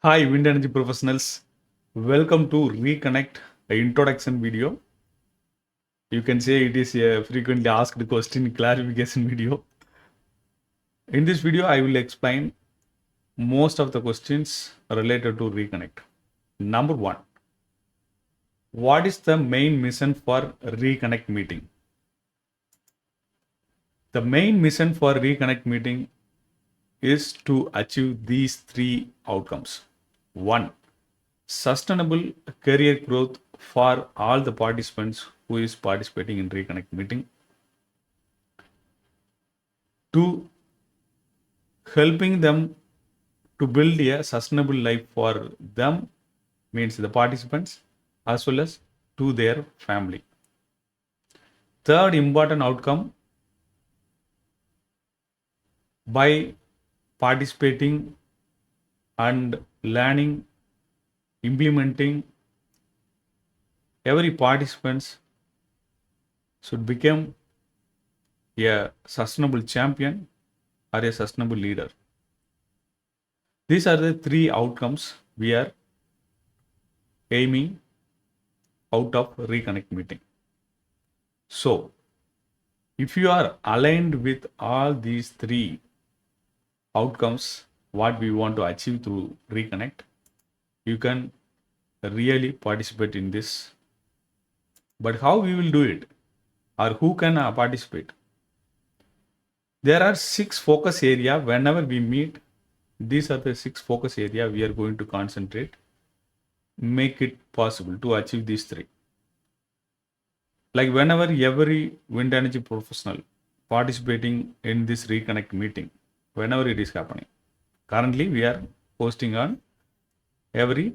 Hi, wind energy professionals. Welcome to Reconnect Introduction video. You can say it is a frequently asked question clarification video. In this video, I will explain most of the questions related to Reconnect. Number one, what is the main mission for Reconnect meeting? The main mission for Reconnect meeting is to achieve these three outcomes. One, sustainable career growth for all the participants who is participating in Reconnect meeting. Two, helping them to build a sustainable life for them, means the participants as well as to their family. Third important outcome, by participating and learning, implementing, every participants should become a sustainable champion or a sustainable leader. These are the three outcomes we are aiming out of Reconnect meeting. So, if you are aligned with all these three outcomes, what we want to achieve through Reconnect, you can really participate in this. But how we will do it, or who can participate? There are 6 focus area whenever we meet. These are the 6 focus area we are going to concentrate, make it possible to achieve these three. Like whenever every wind energy professional participating in this Reconnect meeting, whenever it is happening. Currently, we are posting on every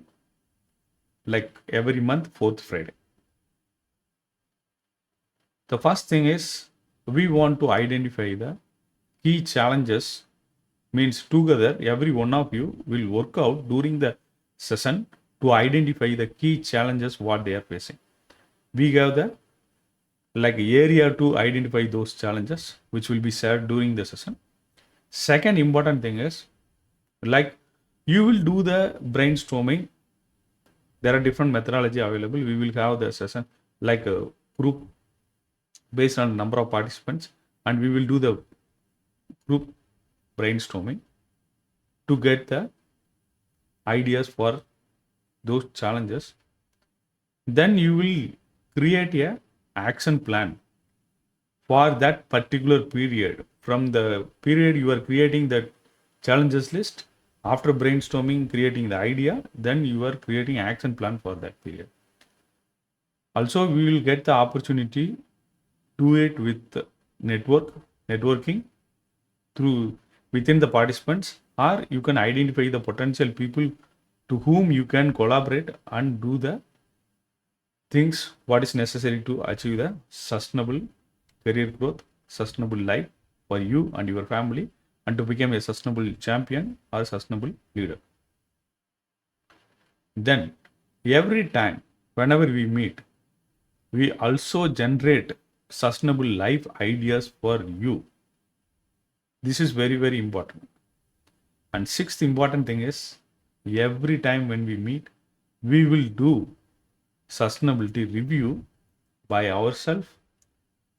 month, 4th Friday. The first thing is we want to identify the key challenges, means together every one of you will work out during the session to identify the key challenges what they are facing. We have the area to identify those challenges which will be shared during the session. Second important thing is you will do the brainstorming. There are different methodology available. We will have the session like a group based on number of participants, and we will do the group brainstorming to get the ideas for those challenges. Then you will create a action plan for that particular period. From the period you are creating the challenges list, after brainstorming, creating the idea, then you are creating action plan for that period. Also, we will get the opportunity do it with networking through within the participants, or you can identify the potential people to whom you can collaborate and do the things what is necessary to achieve the sustainable career growth, sustainable life for you and your family, and to become a sustainable champion or sustainable leader. Then every time whenever we meet, we also generate sustainable life ideas for you. This is very, very important. And sixth important thing is every time when we meet, we will do sustainability review by ourselves,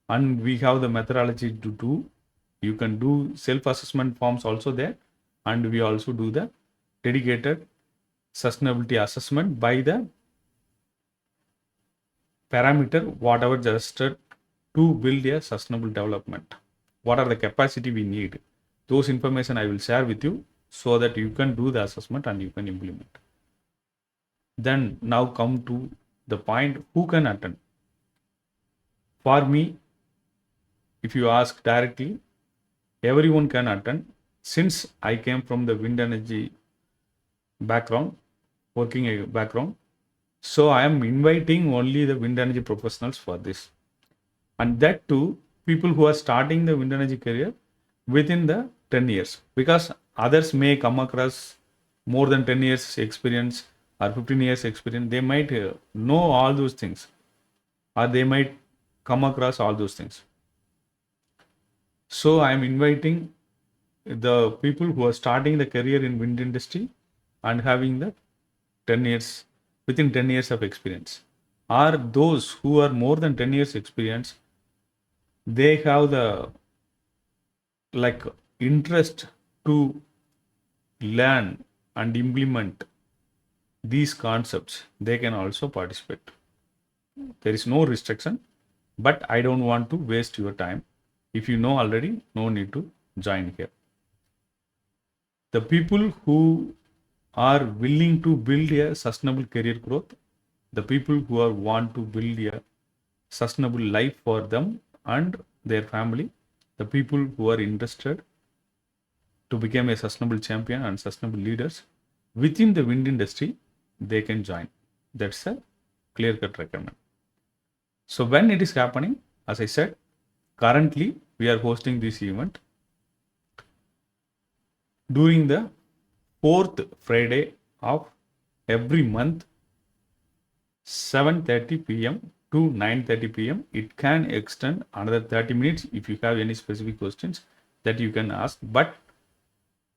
and we have the methodology to do. You can do self-assessment forms also there, and we also do the dedicated sustainability assessment by the parameter whatever adjusted to build a sustainable development. What are the capacity we need? Those information I will share with you so that you can do the assessment and you can implement. Then now come to the point, who can attend? For me, if you ask directly, everyone can attend. Since I came from the wind energy background, working background, so I am inviting only the wind energy professionals for this. And that too, people who are starting the wind energy career within the 10 years, because others may come across more than 10 years experience or 15 years experience. They might know all those things, or they might come across all those things. So I am inviting the people who are starting the career in wind industry and having the 10 years, within 10 years of experience, or those who are more than 10 years experience, they have the like interest to learn and implement these concepts, they can also participate. There is no restriction, but I don't want to waste your time. If you know already, no need to join here. The people who are willing to build a sustainable career growth, the people who are want to build a sustainable life for them and their family, the people who are interested to become a sustainable champion and sustainable leaders within the wind industry, they can join. That's a clear cut recommend. So when it is happening, as I said, currently we are hosting this event during the 4th Friday of every month, 7:30 p.m. to 9:30 p.m. It can extend another 30 minutes if you have any specific questions that you can ask. But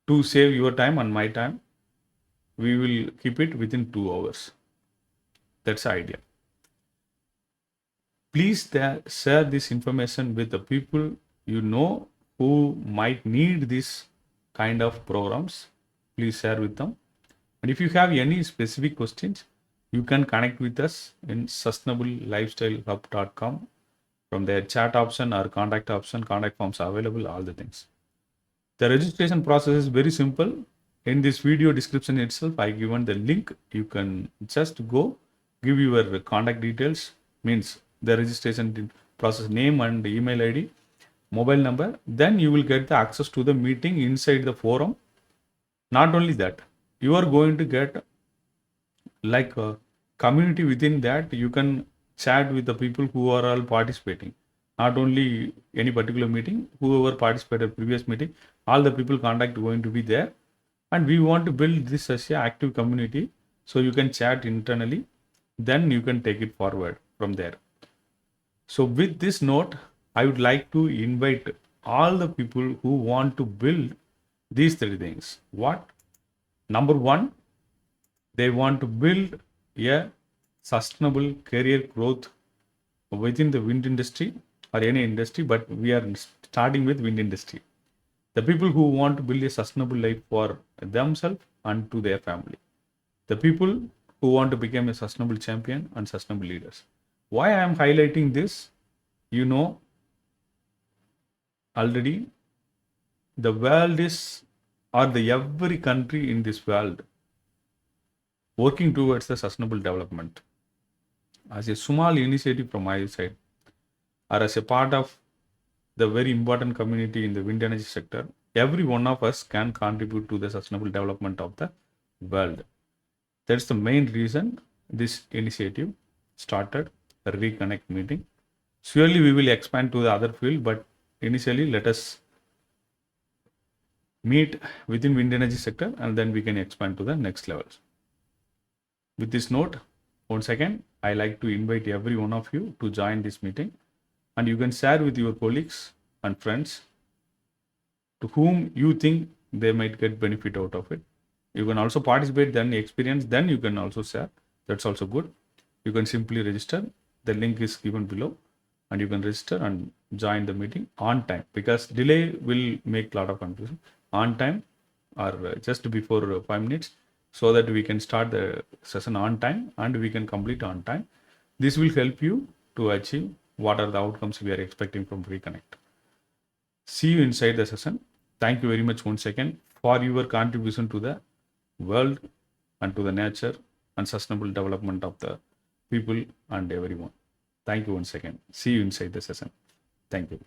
to save your time and my time, we will keep it within 2 hours. That's the idea. Please share this information with the people you know who might need this kind of programs. Please share with them. And if you have any specific questions, you can connect with us in sustainablelifestylehub.com. From their chat option or contact option, contact forms are available, all the things. The registration process is very simple. In this video description itself, I given the link. You can just go, give your contact details, means the registration process name and email ID, mobile number. Then you will get the access to the meeting inside the forum. Not only that, you are going to get like a community within that. You can chat with the people who are all participating. Not only any particular meeting, whoever participated previous meeting, all the people contact going to be there. And we want to build this as an active community, so you can chat internally, then you can take it forward from there. So with this note, I would like to invite all the people who want to build these 3 things. What? Number 1, they want to build a sustainable career growth within the wind industry or any industry, but we are starting with wind industry. The people who want to build a sustainable life for themselves and to their family. The people who want to become a sustainable champion and sustainable leaders. Why I am highlighting this? You know, already the world is, or the every country in this world working towards the sustainable development. As a small initiative from my side, or as a part of the very important community in the wind energy sector, every one of us can contribute to the sustainable development of the world. That's the main reason this initiative started, a Reconnect meeting. Surely we will expand to the other field, but initially let us meet within wind energy sector and then we can expand to the next levels. With this note, once again, I like to invite every one of you to join this meeting, and you can share with your colleagues and friends to whom you think they might get benefit out of it. You can also participate, then experience, then you can also share. That's also good. You can simply register. The link is given below, and you can register and join the meeting on time, because delay will make a lot of confusion. On time or just before 5 minutes, so that we can start the session on time and we can complete on time. This will help you to achieve what are the outcomes we are expecting from Reconnect. See you inside the session. Thank you very much once again for your contribution to the world and to the nature and sustainable development of the people and everyone. Thank you once again. See you inside the session. Thank you.